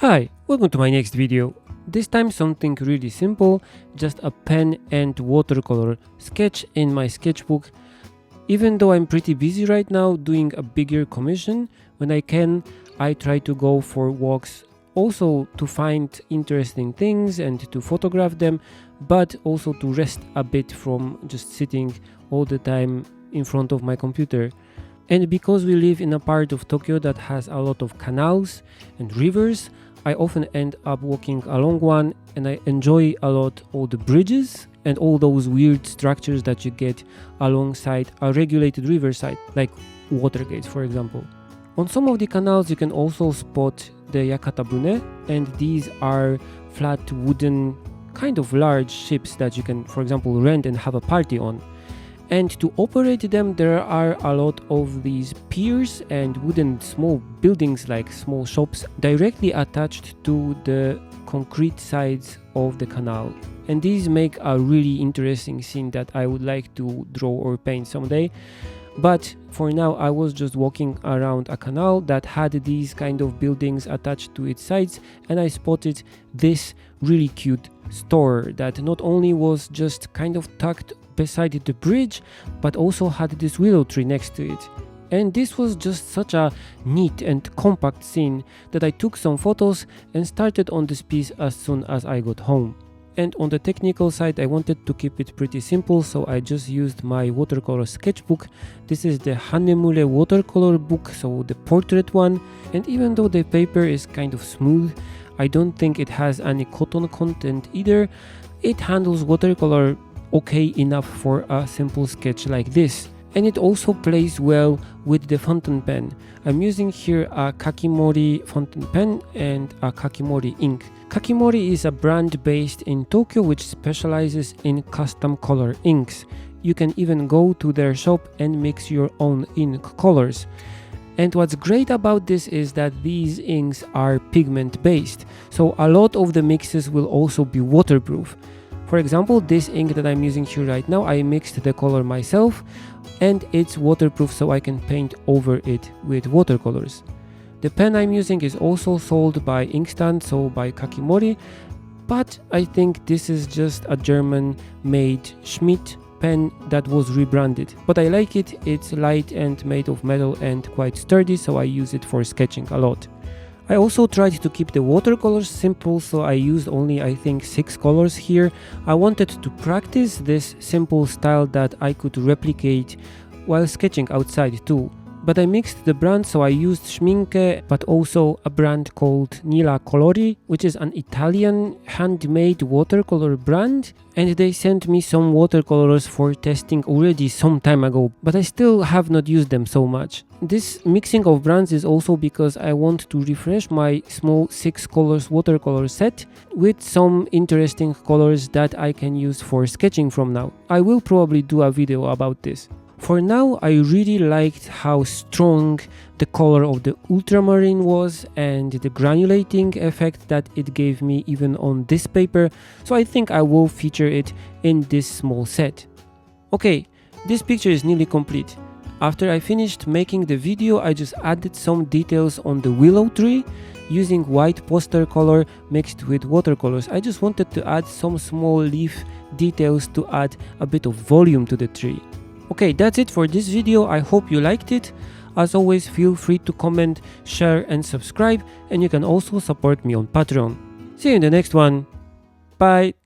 Hi, welcome to my next video. This time something really simple, just a pen and watercolor sketch in my sketchbook. Even though I'm pretty busy right now doing a bigger commission, when I can, I try to go for walks also to find interesting things and to photograph them, but also to rest a bit from just sitting all the time in front of my computer. And because we live in a part of Tokyo that has a lot of canals and rivers, I often end up walking along one, and I enjoy a lot all the bridges and all those weird structures that you get alongside a regulated riverside, like water gates, for example. On some of the canals you can also spot the yakatabune, and these are flat wooden kind of large ships that you can, for example, rent and have a party on. And to operate them, there are a lot of these piers and wooden small buildings like small shops directly attached to the concrete sides of the canal. And these make a really interesting scene that I would like to draw or paint someday. But for now, I was just walking around a canal that had these kind of buildings attached to its sides, and I spotted this really cute store that not only was just kind of tucked beside the bridge, but also had this willow tree next to it. And this was just such a neat and compact scene that I took some photos and started on this piece as soon as I got home. And on the technical side, I wanted to keep it pretty simple, so I just used my watercolor sketchbook. This is the Hahnemühle watercolor book, so the portrait one. And even though the paper is kind of smooth, I don't think it has any cotton content either. It handles watercolor okay enough for a simple sketch like this. And it also plays well with the fountain pen. I'm using here a Kakimori fountain pen and a Kakimori ink. Kakimori is a brand based in Tokyo which specializes in custom color inks. You can even go to their shop and mix your own ink colors. And what's great about this is that these inks are pigment based, so a lot of the mixes will also be waterproof. For example, this ink that I'm using here right now, I mixed the color myself, and it's waterproof, so I can paint over it with watercolors. The pen I'm using is also sold by Inkstand, so by Kakimori, but I think this is just a German-made Schmincke pen that was rebranded. But I like it, it's light and made of metal and quite sturdy, so I use it for sketching a lot. I also tried to keep the watercolors simple, so I used only I think 6 colors here. I wanted to practice this simple style that I could replicate while sketching outside too. But I mixed the brands, so I used Schmincke, but also a brand called Nila Colori, which is an Italian handmade watercolor brand, and they sent me some watercolors for testing already some time ago, but I still have not used them so much. This mixing of brands is also because I want to refresh my small 6 colors watercolor set with some interesting colors that I can use for sketching from now. I will probably do a video about this. For now, I really liked how strong the color of the ultramarine was and the granulating effect that it gave me even on this paper, so I think I will feature it in this small set. Okay, this picture is nearly complete. After I finished making the video, I just added some details on the willow tree using white poster color mixed with watercolors. I just wanted to add some small leaf details to add a bit of volume to the tree. Okay, that's it for this video. I hope you liked it. As always, feel free to comment, share and subscribe, and you can also support me on Patreon. See you in the next one. Bye!